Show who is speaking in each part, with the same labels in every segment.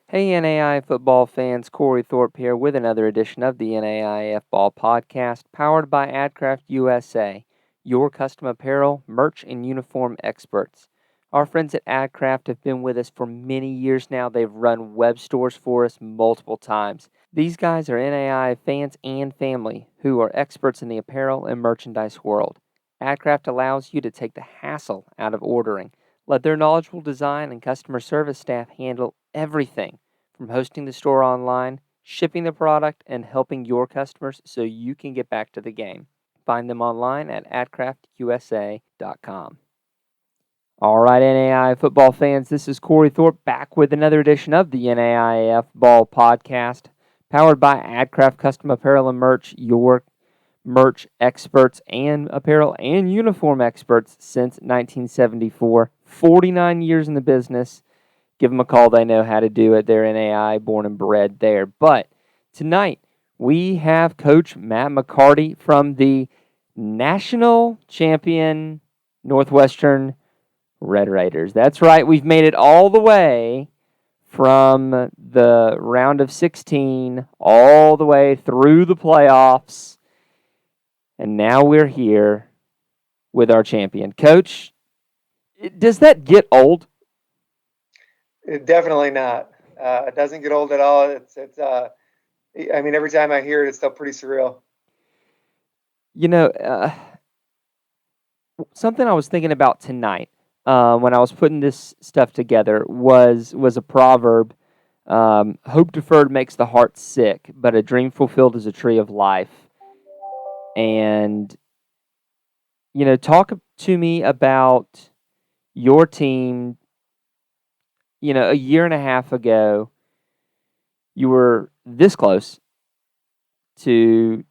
Speaker 1: Hey NAI football fans, Corey Thorpe here with another edition of the NAIAFBALL Podcast, powered by AdCraft USA, your custom apparel, merch, and uniform experts. Our friends at AdCraft have been with us for many years now. They've run web stores for us multiple times. These guys are NAI fans and family who are experts in the apparel and merchandise world. AdCraft allows you to take the hassle out of ordering. Let their knowledgeable design and customer service staff handle everything from hosting the store online, shipping the product, and helping your customers so you can get back to the game. Find them online at adcraftusa.com. All right, NAI football fans, this is Corey Thorpe back with another edition of the NAIF Ball Podcast, powered by AdCraft Custom Apparel and Merch, your merch experts and apparel and uniform experts since 1974. 49 years in the business. Give them a call. They know how to do it. They're NAI, born and bred there. But tonight, we have Coach Matt McCarty from the national champion Northwestern Red Raiders. That's right. We've made it all the way from the round of 16 all the way through the playoffs. And now we're here with our champion. Coach, does that get old?
Speaker 2: Definitely not. It doesn't get old at all. I mean, every time I hear it, it's still pretty surreal.
Speaker 1: You know, something I was thinking about tonight when I was putting this stuff together was a proverb. Hope deferred makes the heart sick, but a dream fulfilled is a tree of life. And, talk to me about your team. A year and a half ago, you were this close to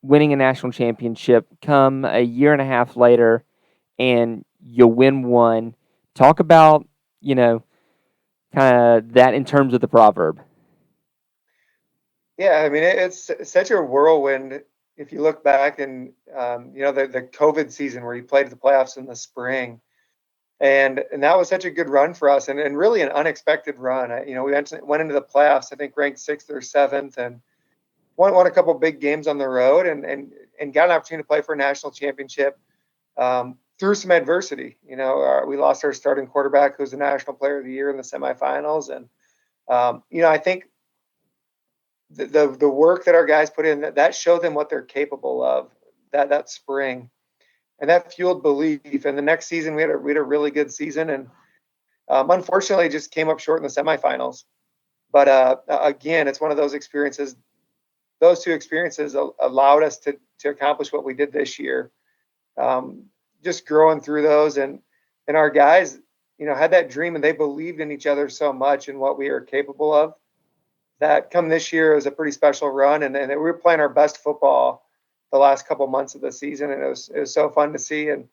Speaker 1: winning a national championship. Come a year and a half later, and you win one. Talk about, kind of that in terms of the proverb.
Speaker 2: Yeah, I mean, it's such a whirlwind. If you look back and, the COVID season where you played the playoffs in the spring, and that was such a good run for us and really an unexpected run. We went into the playoffs, I think ranked 6th or 7th, and won a couple big games on the road and got an opportunity to play for a national championship through some adversity. We lost our starting quarterback, who was the National Player of the Year in the semifinals, and I think the work that our guys put in that showed them what they're capable of that spring, and that fueled belief. And the next season we had a really good season, and unfortunately just came up short in the semifinals. But again, it's one of those experiences. Those two experiences allowed us to accomplish what we did this year. Just growing through those, and our guys, had that dream, and they believed in each other so much and what we are capable of, that come this year, it was a pretty special run, and we were playing our best football the last couple months of the season, and it was so fun to see. And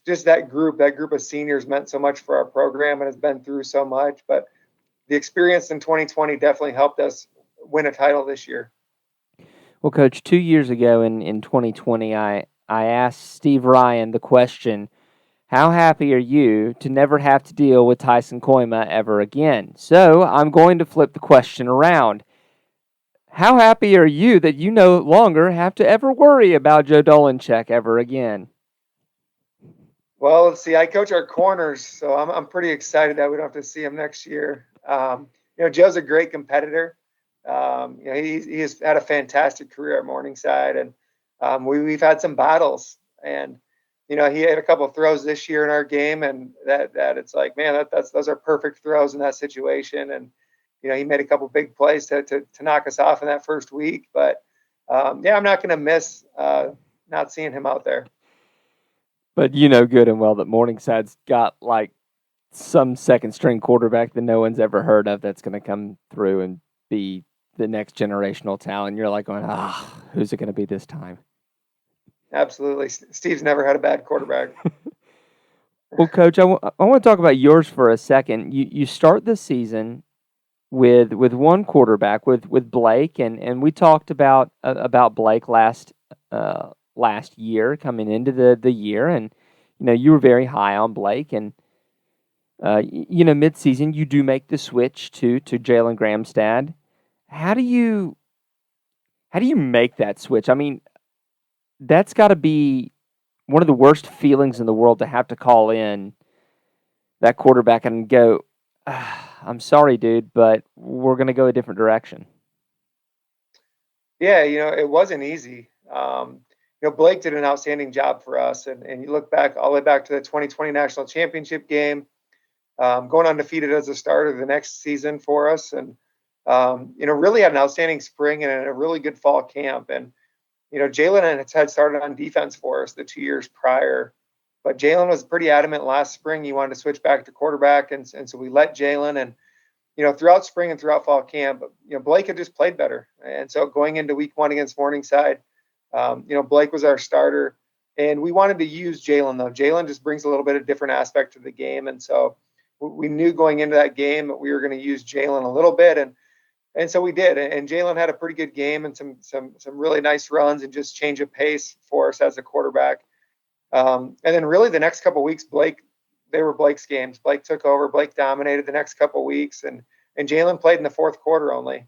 Speaker 2: just that group of seniors meant so much for our program and has been through so much. But the experience in 2020 definitely helped us win a title this year.
Speaker 1: Well, Coach, 2 years ago in 2020, I asked Steve Ryan the question, how happy are you to never have to deal with Tyson Koima ever again? So I'm going to flip the question around. How happy are you that you no longer have to ever worry about Joe Dolanchek ever again?
Speaker 2: Well, let's see. I coach our corners, so I'm pretty excited that we don't have to see him next year. Joe's a great competitor. He has had a fantastic career at Morningside, and we've had some battles. And he had a couple of throws this year in our game, and that it's like, man, those are perfect throws in that situation. And he made a couple big plays to knock us off in that first week. But I'm not going to miss not seeing him out there.
Speaker 1: But you know good and well that Morningside's got like some second string quarterback that no one's ever heard of that's going to come through and be the next generational talent. You're like going, who's it going to be this time?
Speaker 2: Absolutely. Steve's never had a bad quarterback.
Speaker 1: Well, Coach, I want to talk about yours for a second. You start the season with one quarterback, with Blake, and we talked about Blake last year coming into the year, and you were very high on Blake, and Midseason you do make the switch to Jalen Gramstad. How do you make that switch? I mean, that's got to be one of the worst feelings in the world to have to call in that quarterback and go, I'm sorry, dude, but we're going to go a different direction.
Speaker 2: Yeah, it wasn't easy. Blake did an outstanding job for us. And you look back all the way back to the 2020 national championship game, going undefeated as a starter the next season for us. And, really had an outstanding spring and a really good fall camp. And, Jalen had started on defense for us the 2 years prior. But Jalen was pretty adamant last spring. He wanted to switch back to quarterback. And so we let Jalen. And, throughout spring and throughout fall camp, Blake had just played better. And so going into week 1 against Morningside, Blake was our starter. And we wanted to use Jalen, though. Jalen just brings a little bit of different aspect to the game. And so we knew going into that game that we were going to use Jalen a little bit. And so we did. And Jalen had a pretty good game and some really nice runs and just change of pace for us as a quarterback. And then really the next couple of weeks, they were Blake's games. Blake took over. Blake dominated the next couple of weeks, and Jalen played in the fourth quarter only.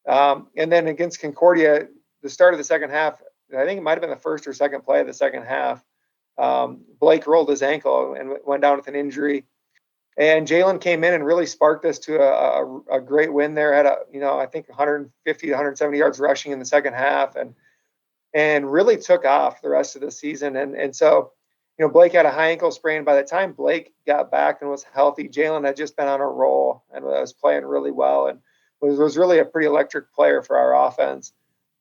Speaker 2: And then against Concordia, the start of the second half, I think it might have been the first or second play of the second half, Blake rolled his ankle and went down with an injury. And Jalen came in and really sparked us to a great win there. Had I think 150 to 170 yards rushing in the second half, and really took off the rest of the season. And so, Blake had a high ankle sprain. By the time Blake got back and was healthy, Jalen had just been on a roll and was playing really well and was really a pretty electric player for our offense.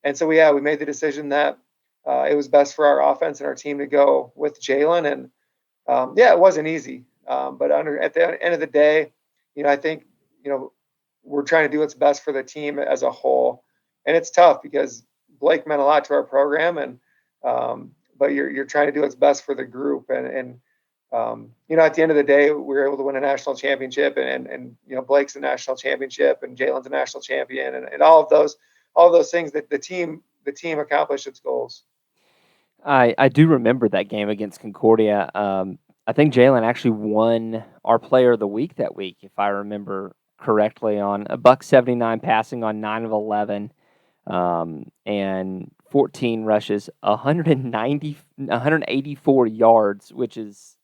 Speaker 2: And so, we made the decision that it was best for our offense and our team to go with Jalen. And it wasn't easy. But at the end of the day, I think, we're trying to do what's best for the team as a whole. And it's tough because Blake meant a lot to our program, and but you're trying to do what's best for the group. And at the end of the day, we were able to win a national championship, and Blake's a national championship, and Jalen's a national champion, and all of those things that the team accomplished its goals.
Speaker 1: I do remember that game against Concordia. I think Jalen actually won our Player of the Week that week, if I remember correctly, on a $179 passing on 9 of 11, and 14 rushes, 184 yards, which is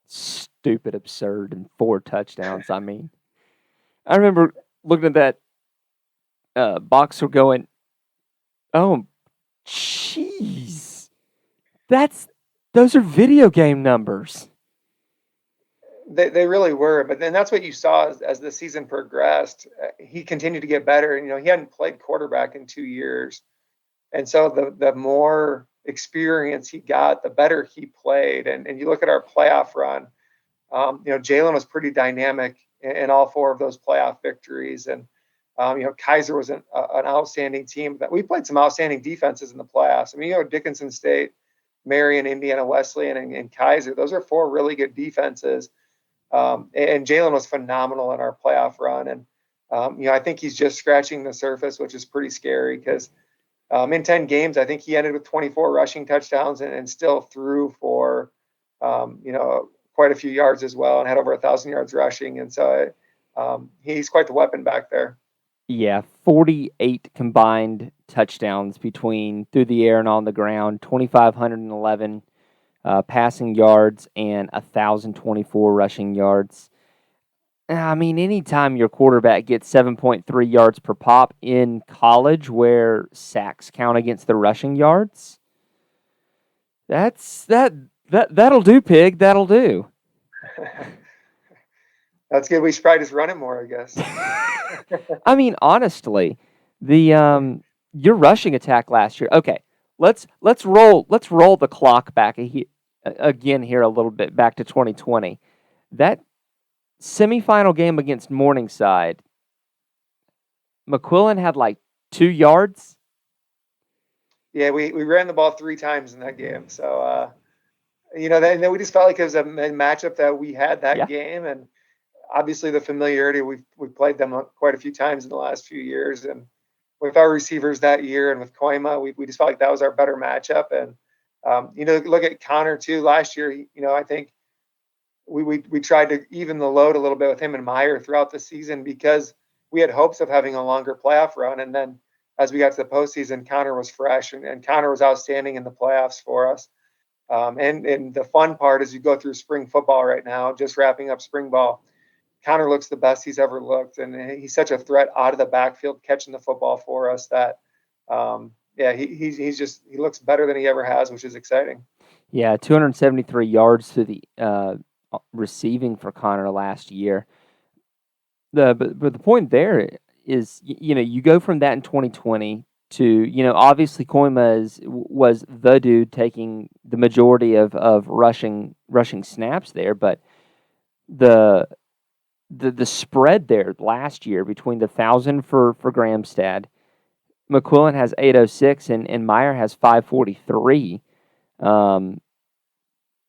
Speaker 1: stupid, absurd, and 4 touchdowns. I mean, I remember looking at that box score going, oh, jeez, those are video game numbers.
Speaker 2: They really were, but then that's what you saw as the season progressed. He continued to get better, and he hadn't played quarterback in 2 years, and so the more experience he got, the better he played. And you look at our playoff run, Jalen was pretty dynamic in all 4 of those playoff victories, and Kaiser was an outstanding team. That we played some outstanding defenses in the playoffs. I mean, Dickinson State, Marion, Indiana Wesleyan, and Kaiser. Those are 4 really good defenses. And Jalen was phenomenal in our playoff run. And, I think he's just scratching the surface, which is pretty scary because in 10 games, I think he ended with 24 rushing touchdowns and still threw for, quite a few yards as well, and had over 1,000 yards rushing. And so he's quite the weapon back there.
Speaker 1: Yeah, 48 combined touchdowns between through the air and on the ground, 2,511 passing yards, and 1,024 rushing yards. I mean, anytime your quarterback gets 7.3 yards per pop in college, where sacks count against the rushing yards, that'll do, pig. That'll do.
Speaker 2: That's good. We should probably just run it more, I guess.
Speaker 1: I mean, honestly, the your rushing attack last year. Okay, let's roll the clock back again here a little bit back to 2020. That semifinal game against Morningside, McQuillan had like 2 yards.
Speaker 2: Yeah, we ran the ball 3 times in that game. So then we just felt like it was a matchup that we had that game, and obviously the familiarity, we've played them quite a few times in the last few years, and with our receivers that year and with Koima, we just felt like that was our better matchup. And look at Connor too. Last year, I think we tried to even the load a little bit with him and Meyer throughout the season because we had hopes of having a longer playoff run. And then as we got to the postseason, Connor was fresh and Connor was outstanding in the playoffs for us. And the fun part is you go through spring football right now, just wrapping up spring ball. Connor looks the best he's ever looked, and he's such a threat out of the backfield catching the football for us that, he looks better than he ever has, which is exciting.
Speaker 1: Yeah, 273 yards to the receiving for Connor last year. But the point there is, you go from that in 2020 to, obviously Koima was the dude taking the majority of rushing snaps there, but the spread there last year between the 1,000 for Grahamstad, McQuillan has 806 and Meyer has 543.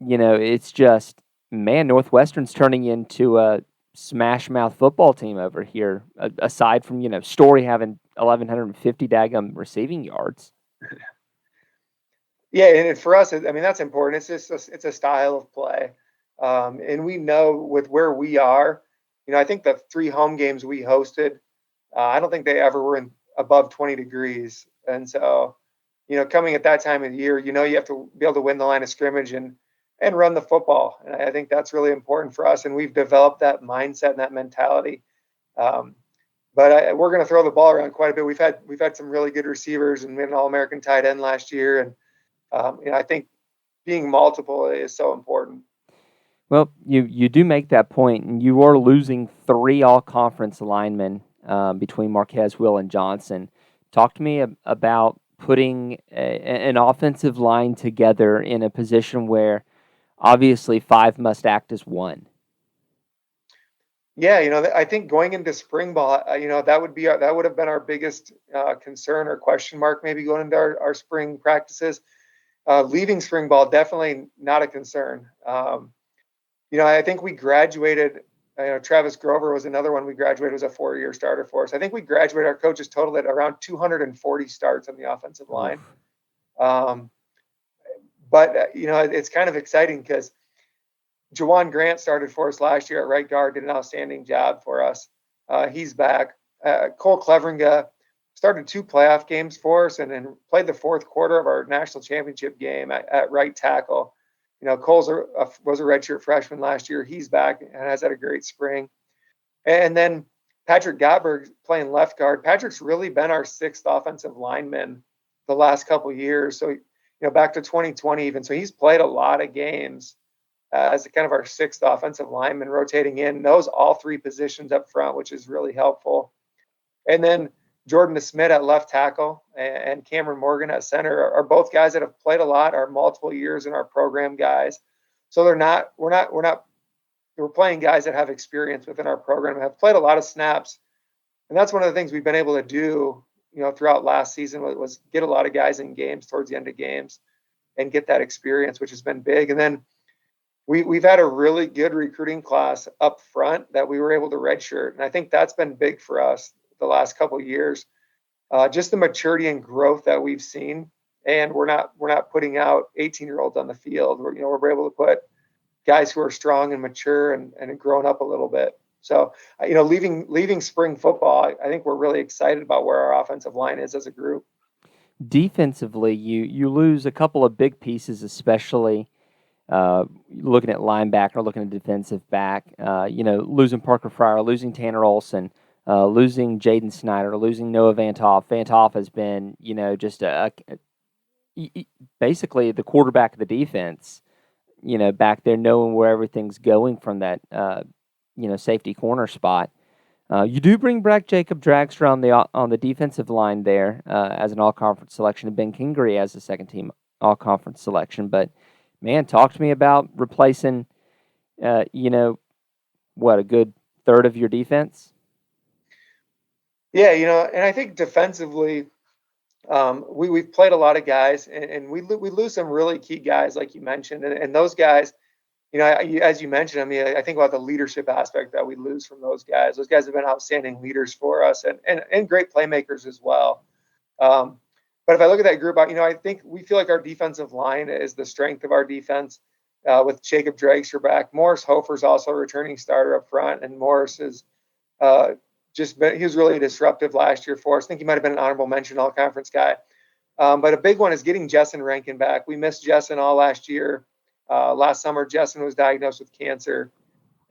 Speaker 1: It's just, man, Northwestern's turning into a smash mouth football team over here, aside from, Story having 1,150 daggum receiving yards.
Speaker 2: Yeah, and for us, that's important. It's a style of play. And we know with where we are, I think the 3 home games we hosted, I don't think they ever were above 20 degrees. And so, coming at that time of the year, you have to be able to win the line of scrimmage and run the football. And I think that's really important for us. And we've developed that mindset and that mentality. But we're going to throw the ball around quite a bit. We've had some really good receivers, and we had an All-American tight end last year. And I think being multiple is so important.
Speaker 1: Well, you do make that point, and you are losing 3 all-conference linemen between Marquez, Will, and Johnson. Talk to me about putting an offensive line together in a position where obviously 5 must act as 1.
Speaker 2: Yeah, I think going into spring ball, that would have been our biggest concern or question mark, maybe going into our spring practices. Leaving spring ball, definitely not a concern. I think we graduated. Travis Grover was another one we graduated, was a 4-year starter for us. I think we graduated, our coaches totaled at around 240 starts on the offensive line. But it's kind of exciting because Jawan Grant started for us last year at right guard, did an outstanding job for us. He's back. Cole Cleveringa started 2 playoff games for us and then played the 4th quarter of our national championship game at right tackle. Cole's was a redshirt freshman last year. He's back and has had a great spring. And then Patrick Gottberg playing left guard. Patrick's really been our 6th offensive lineman the last couple of years. So, back to 2020 even. So he's played a lot of games as kind of our 6th offensive lineman, rotating in, knows all 3 positions up front, which is really helpful. And then Jordan DeSmit at left tackle and Cameron Morgan at center are both guys that have played a lot, are multiple years in our program guys. So we're playing guys that have experience within our program, have played a lot of snaps. And that's one of the things we've been able to do, throughout last season was get a lot of guys in games towards the end of games and get that experience, which has been big. And then we've had a really good recruiting class up front that we were able to redshirt. And I think that's been big for us the last couple of years, just the maturity and growth that we've seen. And we're not putting out 18-year-olds on the field. We're able to put guys who are strong and mature and grown up a little bit. So, leaving spring football, I think we're really excited about where our offensive line is as a group.
Speaker 1: Defensively, you lose a couple of big pieces, especially looking at linebacker, looking at defensive back. Losing Parker Fryer, losing Tanner Olson, losing Jaden Snyder, losing Noah Vantoff. Vantoff has been, just basically the quarterback of the defense, back there knowing where everything's going from that, safety corner spot. You do bring back Jacob Dragster on the defensive line there as an all-conference selection, and Ben Kingery as a second-team all-conference selection. But, man, talk to me about replacing, a good third of your defense?
Speaker 2: Yeah, and I think defensively, we've played a lot of guys, and we lose some really key guys, like you mentioned, and those guys, as you mentioned, I think about the leadership aspect that we lose from those guys. Those guys have been outstanding leaders for us and great playmakers as well. But if I look at that group, I think we feel like our defensive line is the strength of our defense. with Jacob Drakeser back. Morris Hofer's also a returning starter up front, and Morris is he was really disruptive last year for us. I think he might have been an honorable mention all-conference guy. But a big one is getting Jessen Rankin back. We missed Jessen all last year. Last summer, Jessen was diagnosed with cancer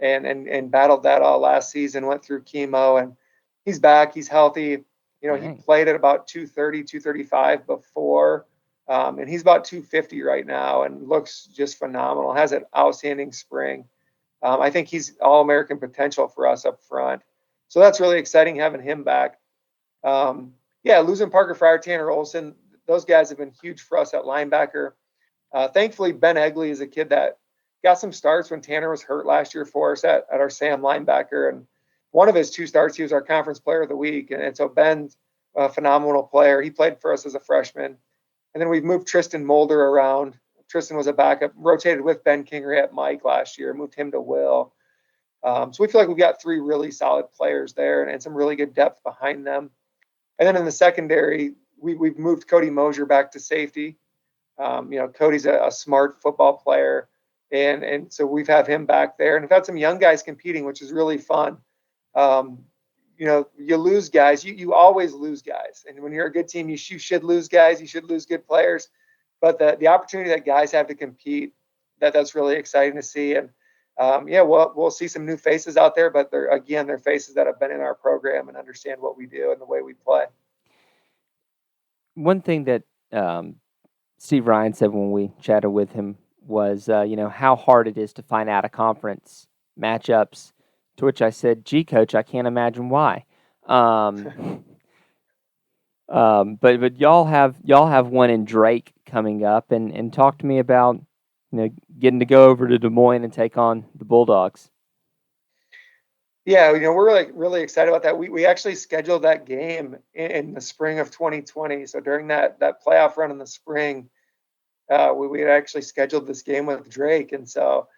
Speaker 2: and battled that all last season, went through chemo, and he's back. He's healthy. He played at about 230, 235 before, and he's about 250 right now and looks just phenomenal. Has an outstanding spring. I think he's all-American potential for us up front. So that's really exciting having him back. Losing Parker Fryer, Tanner Olson, those guys have been huge for us at linebacker. Thankfully, Ben Egley is a kid that got some starts when Tanner was hurt last year for us at our Sam linebacker. And one of his 2 starts, he was our conference player of the week. And so Ben's a phenomenal player. He played for us as a freshman. And then we've moved Tristan Mulder around. Tristan was a backup, rotated with Ben Kingery at Mike last year, moved him to Will. So we feel like we've got 3 really solid players there and some really good depth behind them. And then in the secondary, we've moved Cody Mosier back to safety. Cody's a smart football player. And so we've had him back there. And we've had some young guys competing, which is really fun. You lose guys. You always lose guys. And when you're a good team, you should lose guys. You should lose good players. But the opportunity that guys have to compete, that's really exciting to see. And we'll see some new faces out there, but they're faces that have been in our program and understand what we do and the way we play.
Speaker 1: One thing that Steve Ryan said when we chatted with him was, how hard it is to find out of-conference matchups, to which I said, gee, Coach, I can't imagine why. But y'all have one in Drake coming up, and talk to me about getting to go over to Des Moines and take on the Bulldogs.
Speaker 2: Yeah, we're really excited about that. We actually scheduled that game in the spring of 2020. So during that playoff run in the spring, we had actually scheduled this game with Drake, and so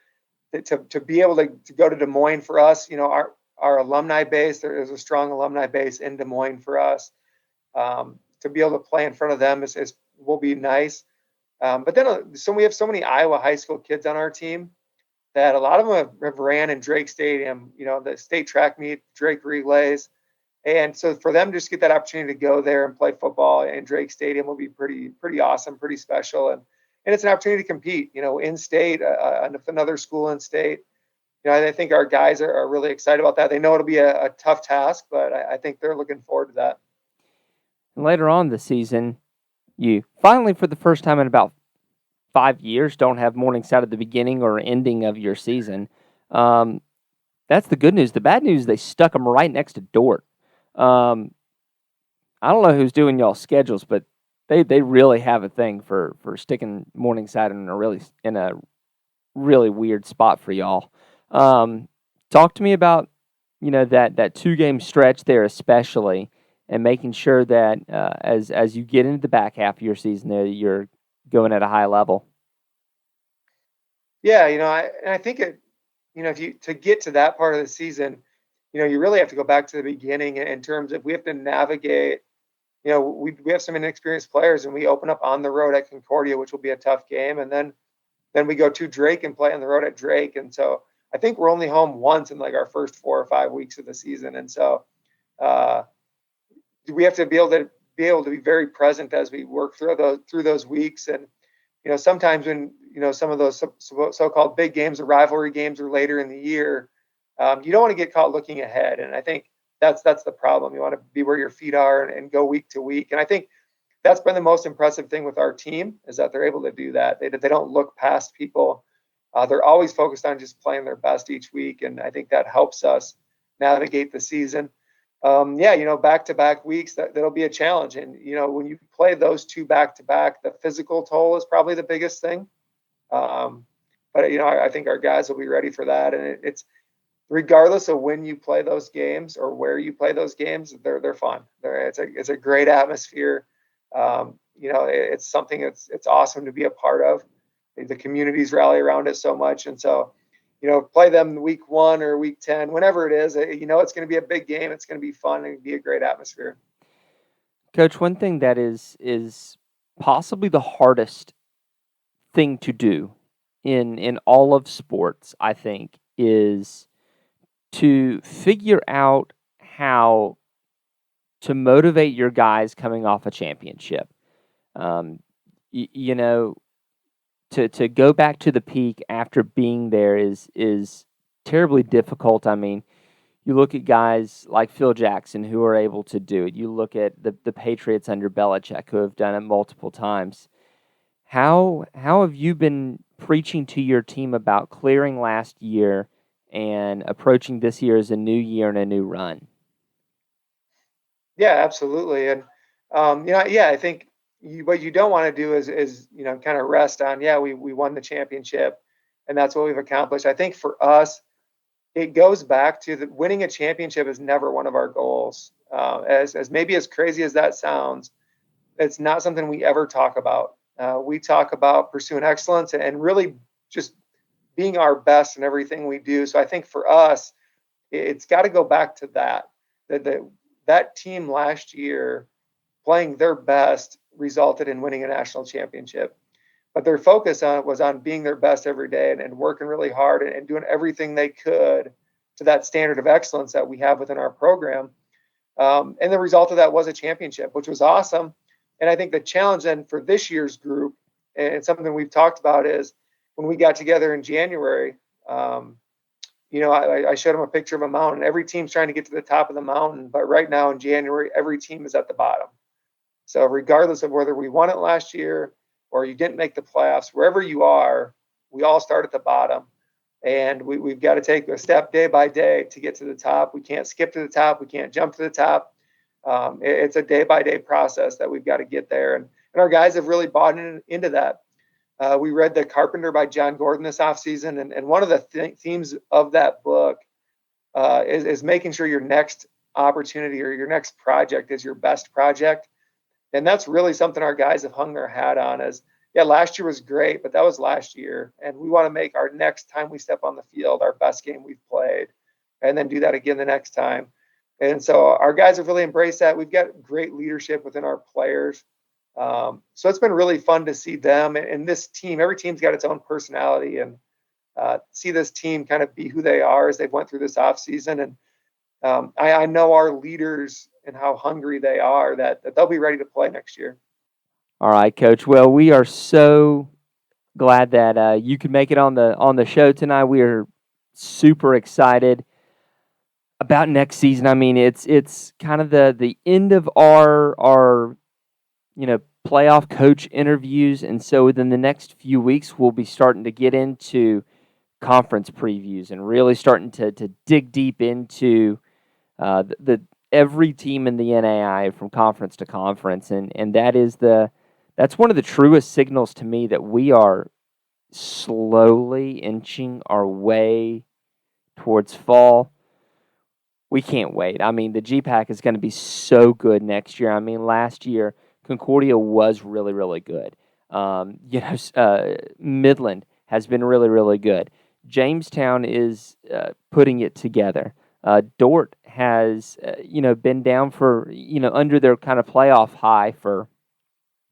Speaker 2: to be able to go to Des Moines for us, our alumni base, there is a strong alumni base in Des Moines for us. To be able to play in front of them will be nice. But then we have so many Iowa high school kids on our team that a lot of them have ran in Drake Stadium, the state track meet, Drake relays. And so for them to just get that opportunity to go there and play football in Drake Stadium will be pretty awesome, pretty special. And it's an opportunity to compete, in state, another school in state. I think our guys are really excited about that. They know it'll be a tough task, but I think they're looking forward to that.
Speaker 1: Later on this season, you finally, for the first time in about 5 years, don't have Morningside at the beginning or ending of your season. That's the good news. The bad news, they stuck them right next to Dort. I don't know who's doing y'all's schedules, but they really have a thing for sticking Morningside in a really weird spot for y'all. Talk to me about that 2-game stretch there, especially, and making sure that as you get into the back half of your season there, you're going at a high level.
Speaker 2: Yeah, I think to get to that part of the season, you really have to go back to the beginning in terms of we have to navigate. We have some inexperienced players, and we open up on the road at Concordia, which will be a tough game, and then we go to Drake and play on the road at Drake. And so I think we're only home once in like our first 4 or 5 weeks of the season, and so we have to be able to be very present as we work through those weeks. And sometimes when some of those so-called big games or rivalry games are later in the year, you don't want to get caught looking ahead. And I think that's the problem. You want to be where your feet are and go week to week. And I think that's been the most impressive thing with our team, is that they're able to do that. They don't look past people. They're always focused on just playing their best each week, and I think that helps us navigate the season. Back-to-back weeks, that'll be a challenge. And, when you play those 2 back-to-back, the physical toll is probably the biggest thing. But I think our guys will be ready for that. And it's regardless of when you play those games or where you play those games, they're fun. It's a great atmosphere. It's something it's awesome to be a part of. The communities rally around it so much. And so, play them week 1 or week 10, whenever it is, it's going to be a big game. It's going to be fun and be a great atmosphere.
Speaker 1: Coach, one thing that is possibly the hardest thing to do in all of sports, I think, is to figure out how to motivate your guys coming off a championship. Um, you know, to go back to the peak after being there is terribly difficult. I mean, you look at guys like Phil Jackson who are able to do it. You look at the Patriots under Belichick who have done it multiple times. How have you been preaching to your team about clearing last year and approaching this year as a new year and a new run?
Speaker 2: Yeah, absolutely. And yeah, I think what you don't want to do is kind of rest on, yeah, we won the championship and that's what we've accomplished. I think for us, it goes back to that winning a championship is never one of our goals. As maybe as crazy as that sounds, it's not something we ever talk about. We talk about pursuing excellence and really just being our best in everything we do. So I think for us, it's got to go back to that that team last year playing their best resulted in winning a national championship. But their focus on it was on being their best every day and working really hard and doing everything they could to that standard of excellence that we have within our program. And the result of that was a championship, which was awesome. And I think the challenge then for this year's group, and something we've talked about, is when we got together in January, I showed them a picture of a mountain. Every team's trying to get to the top of the mountain, but right now in January, every team is at the bottom. So regardless of whether we won it last year or you didn't make the playoffs, wherever you are, we all start at the bottom. And we've got to take a step day by day to get to the top. We can't skip to the top. We can't jump to the top. It's a day by day process that we've got to get there. And our guys have really bought into that. We read The Carpenter by John Gordon this offseason. And one of the themes of that book is making sure your next opportunity or your next project is your best project. And that's really something our guys have hung their hat on is, yeah, last year was great, but that was last year. And we want to make our next time we step on the field our best game we've played and then do that again the next time. And so our guys have really embraced that. We've got great leadership within our players. So it's been really fun to see them and this team. Every team's got its own personality, and see this team kind of be who they are as they've went through this offseason. And I know our leaders and how hungry they are that they'll be ready to play next year.
Speaker 1: All right, Coach. Well, we are so glad that you could make it on the show tonight. We are super excited about next season. I mean, it's kind of the end of our playoff coach interviews, and so within the next few weeks, we'll be starting to get into conference previews and really starting to dig deep into the every team in the NAI from conference to conference, and that's one of the truest signals to me that we are slowly inching our way towards fall. We can't wait. I mean, the GPAC is going to be so good next year. I mean, last year Concordia was really, really good. Midland has been really, really good. Jamestown is putting it together. Dort has, been down for, under their kind of playoff high for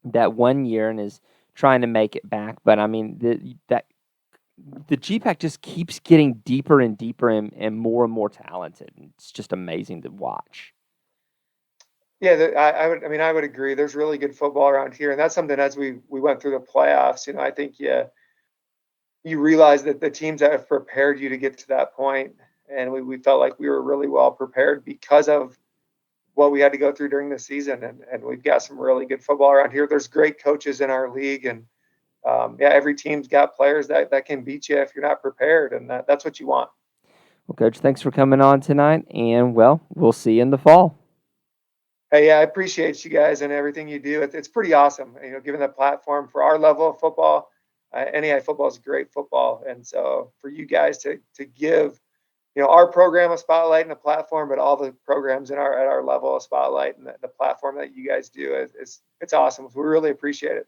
Speaker 1: that 1 year and is trying to make it back. But I mean, the GPAC just keeps getting deeper and deeper and more talented. It's just amazing to watch.
Speaker 2: Yeah, I would agree. There's really good football around here, and that's something as we went through the playoffs. I think you realize that the teams that have prepared you to get to that point, and we felt like we were really well prepared because of what we had to go through during the season, and we've got some really good football around here. There's great coaches in our league, and every team's got players that can beat you if you're not prepared, and that's what you want.
Speaker 1: Well, Coach, thanks for coming on tonight, and we'll see you in the fall.
Speaker 2: Hey, yeah, I appreciate you guys and everything you do. It's pretty awesome, given the platform for our level of football. NAI football is great football, and so for you guys to give, our program a spotlight and a platform, but all the programs at our level a spotlight and the platform that you guys do it's awesome. We really appreciate it.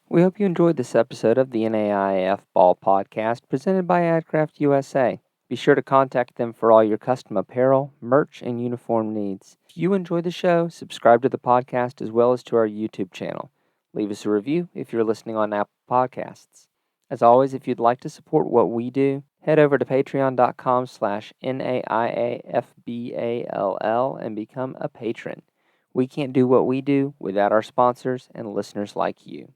Speaker 1: We hope you enjoyed this episode of the NAIAFBALL Podcast presented by AdCraft USA. Be sure to contact them for all your custom apparel, merch, and uniform needs. If you enjoy the show, subscribe to the podcast as well as to our YouTube channel. Leave us a review if you're listening on Apple Podcasts. As always, if you'd like to support what we do, head over to patreon.com/NAIAFBALL and become a patron. We can't do what we do without our sponsors and listeners like you.